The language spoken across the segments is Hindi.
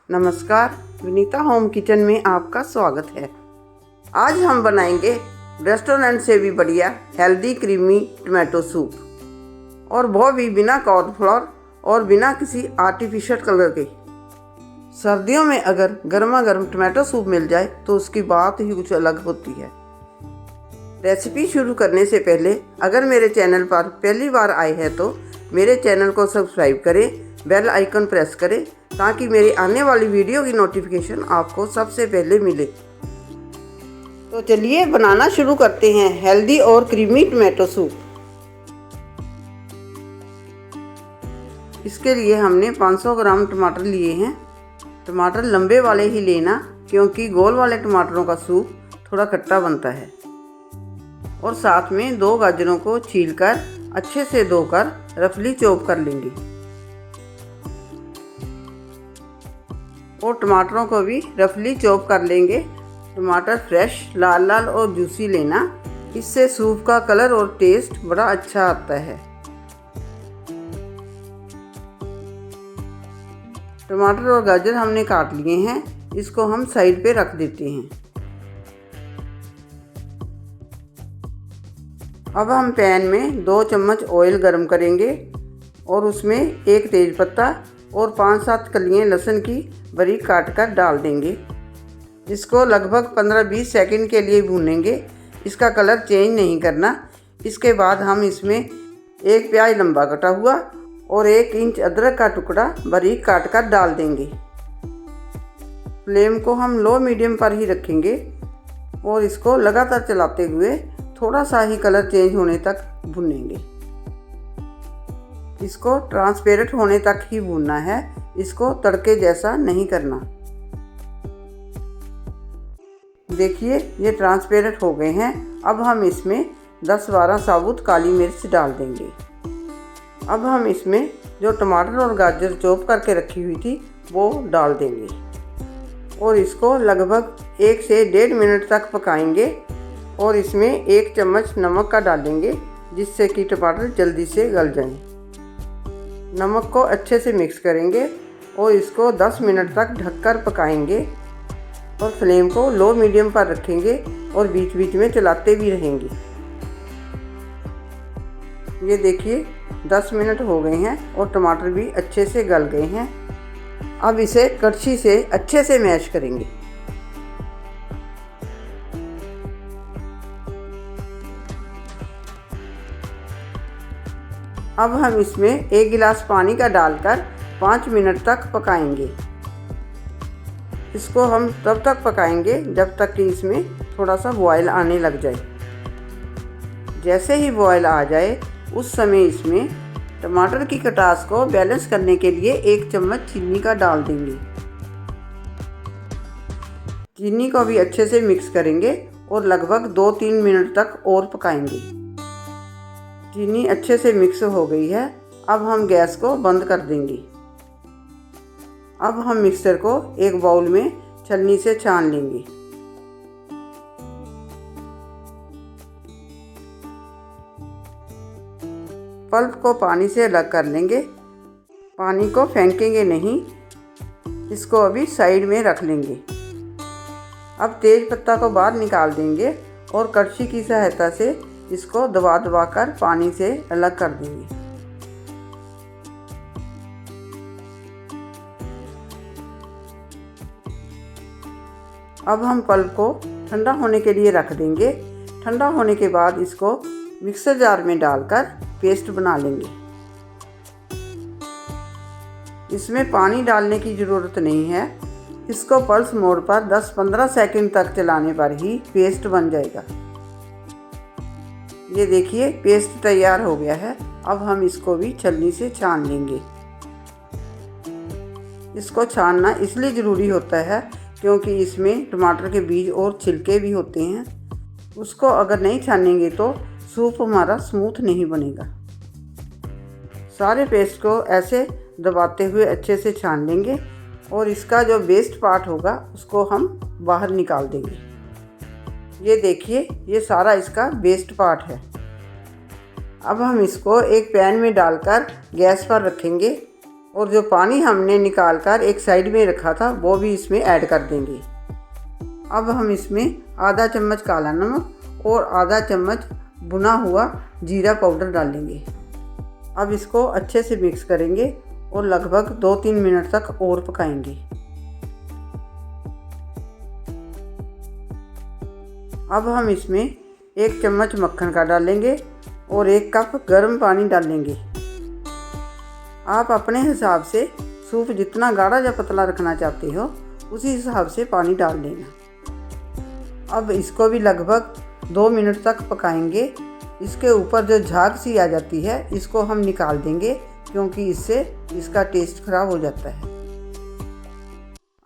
नमस्कार, विनीता होम किचन में आपका स्वागत है। आज हम बनाएंगे रेस्टोरेंट से भी बढ़िया हेल्दी क्रीमी टमाटो सूप, और वो भी बिना कॉर्नफ्लोर और बिना किसी आर्टिफिशियल कलर के। सर्दियों में अगर गर्मा गर्म टमाटो सूप मिल जाए तो उसकी बात ही कुछ अलग होती है। रेसिपी शुरू करने से पहले अगर मेरे चैनल पर पहली बार आए हैं तो मेरे चैनल को सब्सक्राइब करें, बेल आइकन प्रेस करें ताकि मेरी आने वाली वीडियो की नोटिफिकेशन आपको सबसे पहले मिले। तो चलिए बनाना शुरू करते हैं हेल्दी और क्रीमी टमाटो सूप। इसके लिए हमने 500 ग्राम टमाटर लिए हैं। टमाटर लंबे वाले ही लेना क्योंकि गोल वाले टमाटरों का सूप थोड़ा खट्टा बनता है। और साथ में 2 गाजरों को छीलकर अच्छे से धोकर रफली चॉप कर लेंगे। और टमाटरों को भी रफली चॉप कर लेंगे। टमाटर फ्रेश लाल लाल और जूसी लेना, इससे सूप का कलर और टेस्ट बड़ा अच्छा आता है। टमाटर और गाजर हमने काट लिए हैं, इसको हम साइड पे रख देते हैं। अब हम पैन में 2 चम्मच ऑयल गरम करेंगे और उसमें 1 तेज़पत्ता और 5-7 कलियां लहसुन की बारीक काट कर डाल देंगे। इसको लगभग 15-20 सेकंड के लिए भूनेंगे, इसका कलर चेंज नहीं करना। इसके बाद हम इसमें 1 प्याज लंबा कटा हुआ और 1 इंच अदरक का टुकड़ा बारीक काट कर डाल देंगे। फ्लेम को हम लो मीडियम पर ही रखेंगे और इसको लगातार चलाते हुए थोड़ा सा ही कलर चेंज होने तक भूनेंगे। इसको ट्रांसपेरेंट होने तक ही भूनना है, इसको तड़के जैसा नहीं करना। देखिए ये ट्रांसपेरेंट हो गए हैं। अब हम इसमें 10-12 साबुत काली मिर्च डाल देंगे। अब हम इसमें जो टमाटर और गाजर चॉप करके रखी हुई थी वो डाल देंगे और इसको लगभग 1 से 1.5 मिनट तक पकाएंगे। और इसमें 1 चम्मच नमक का डालेंगे जिससे कि टमाटर जल्दी से गल जाएं। नमक को अच्छे से मिक्स करेंगे और इसको 10 मिनट तक ढककर पकाएंगे और फ्लेम को लो मीडियम पर रखेंगे और बीच बीच में चलाते भी रहेंगे। ये देखिए 10 मिनट हो गए हैं और टमाटर भी अच्छे से गल गए हैं। अब इसे कड़छी से अच्छे से मैश करेंगे। अब हम इसमें 1 गिलास पानी का डालकर 5 मिनट तक पकाएंगे। इसको हम तब तक पकाएंगे जब तक कि इसमें थोड़ा सा बॉयल आने लग जाए। जैसे ही बॉयल आ जाए उस समय इसमें टमाटर की खटास को बैलेंस करने के लिए 1 चम्मच चीनी का डाल देंगे। चीनी को भी अच्छे से मिक्स करेंगे और लगभग 2-3 मिनट तक और पकाएंगे। चीनी अच्छे से मिक्स हो गई है। अब हम गैस को बंद कर देंगे। अब हम मिक्सर को एक बाउल में छलनी से छान लेंगे। पल्प को पानी से अलग कर लेंगे, पानी को फेंकेंगे नहीं, इसको अभी साइड में रख लेंगे। अब तेज पत्ता को बाहर निकाल देंगे और कड़छी की सहायता से इसको दबा दबा कर पानी से अलग कर देंगे। अब हम पल्प को ठंडा होने के लिए रख देंगे। ठंडा होने के बाद इसको मिक्सर जार में डालकर पेस्ट बना लेंगे। इसमें पानी डालने की ज़रूरत नहीं है। इसको पल्स मोड पर 10-15 सेकंड तक चलाने पर ही पेस्ट बन जाएगा। ये देखिए पेस्ट तैयार हो गया है। अब हम इसको भी छलनी से छान लेंगे। इसको छानना इसलिए ज़रूरी होता है क्योंकि इसमें टमाटर के बीज और छिलके भी होते हैं। उसको अगर नहीं छानेंगे तो सूप हमारा स्मूथ नहीं बनेगा। सारे पेस्ट को ऐसे दबाते हुए अच्छे से छान लेंगे और इसका जो वेस्ट पार्ट होगा उसको हम बाहर निकाल देंगे। ये देखिए ये सारा इसका वेस्ट पार्ट है। अब हम इसको एक पैन में डालकर गैस पर रखेंगे और जो पानी हमने निकाल कर एक साइड में रखा था वो भी इसमें ऐड कर देंगे। अब हम इसमें आधा चम्मच काला नमक और आधा चम्मच भुना हुआ जीरा पाउडर डालेंगे। अब इसको अच्छे से मिक्स करेंगे और लगभग 2-3 मिनट तक और पकाएंगे। अब हम इसमें 1 चम्मच मक्खन का डालेंगे और 1 कप गर्म पानी डालेंगे। आप अपने हिसाब से सूप जितना गाढ़ा या पतला रखना चाहते हो उसी हिसाब से पानी डाल लेना। अब इसको भी लगभग 2 मिनट तक पकाएंगे। इसके ऊपर जो झाग सी आ जाती है इसको हम निकाल देंगे क्योंकि इससे इसका टेस्ट खराब हो जाता है।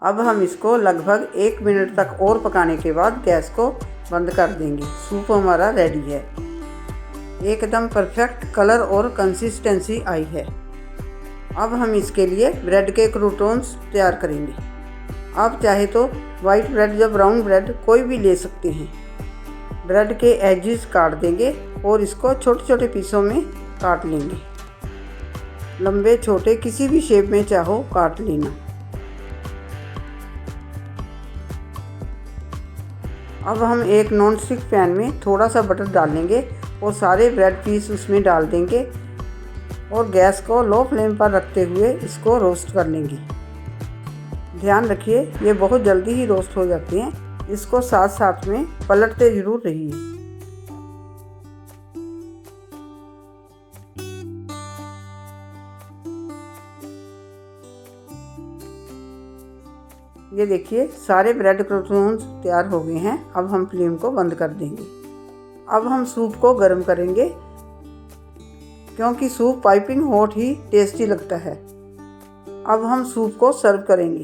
अब हम इसको लगभग 1 मिनट तक और पकाने के बाद गैस को बंद कर देंगे। सूप हमारा रेडी है। एकदम परफेक्ट कलर और कंसिस्टेंसी आई है। अब हम इसके लिए ब्रेड के क्रूटॉन्स तैयार करेंगे। आप चाहे तो वाइट ब्रेड या ब्राउन ब्रेड कोई भी ले सकते हैं। ब्रेड के एजेस काट देंगे और इसको छोटे छोटे पीसों में काट लेंगे। लंबे छोटे किसी भी शेप में चाहो काट लेना। अब हम एक नॉन स्टिक पैन में थोड़ा सा बटर डालेंगे और सारे ब्रेड पीस उसमें डाल देंगे और गैस को लो फ्लेम पर रखते हुए इसको रोस्ट कर लेंगे। ध्यान रखिए ये बहुत जल्दी ही रोस्ट हो जाते हैं। इसको साथ साथ में पलटते ज़रूर रहिए। ये देखिए सारे ब्रेड क्रूटॉन्स तैयार हो गए हैं। अब हम फ्लेम को बंद कर देंगे। अब हम सूप को गर्म करेंगे क्योंकि सूप पाइपिंग हॉट ही टेस्टी लगता है। अब हम सूप को सर्व करेंगे।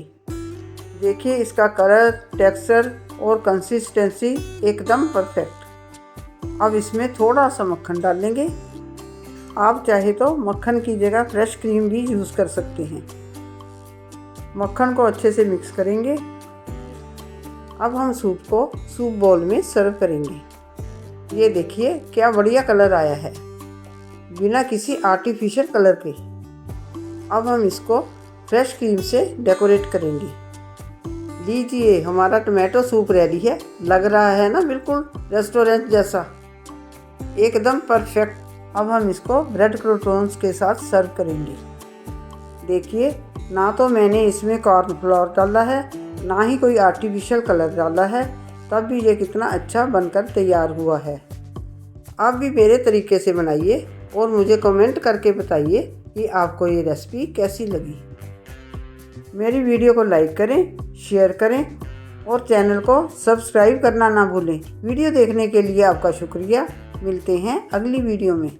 देखिए इसका कलर, टेक्सचर और कंसिस्टेंसी एकदम परफेक्ट। अब इसमें थोड़ा सा मक्खन डालेंगे। आप चाहे तो मक्खन की जगह फ्रेश क्रीम भी यूज़ कर सकते हैं। मक्खन को अच्छे से मिक्स करेंगे। अब हम सूप को सूप बाउल में सर्व करेंगे। ये देखिए क्या बढ़िया कलर आया है बिना किसी आर्टिफिशियल कलर के। अब हम इसको फ्रेश क्रीम से डेकोरेट करेंगे। लीजिए हमारा टमाटो सूप रेडी है। लग रहा है ना बिल्कुल रेस्टोरेंट जैसा, एकदम परफेक्ट। अब हम इसको ब्रेड क्रूटॉन्स के साथ सर्व करेंगे। देखिए ना तो मैंने इसमें कॉर्नफ्लोर डाला है ना ही कोई आर्टिफिशियल कलर डाला है, तब भी ये कितना अच्छा बनकर तैयार हुआ है। आप भी मेरे तरीके से बनाइए और मुझे कमेंट करके बताइए कि आपको ये रेसिपी कैसी लगी। मेरी वीडियो को लाइक करें, शेयर करें और चैनल को सब्सक्राइब करना ना भूलें। वीडियो देखने के लिए आपका शुक्रिया। मिलते हैं अगली वीडियो में।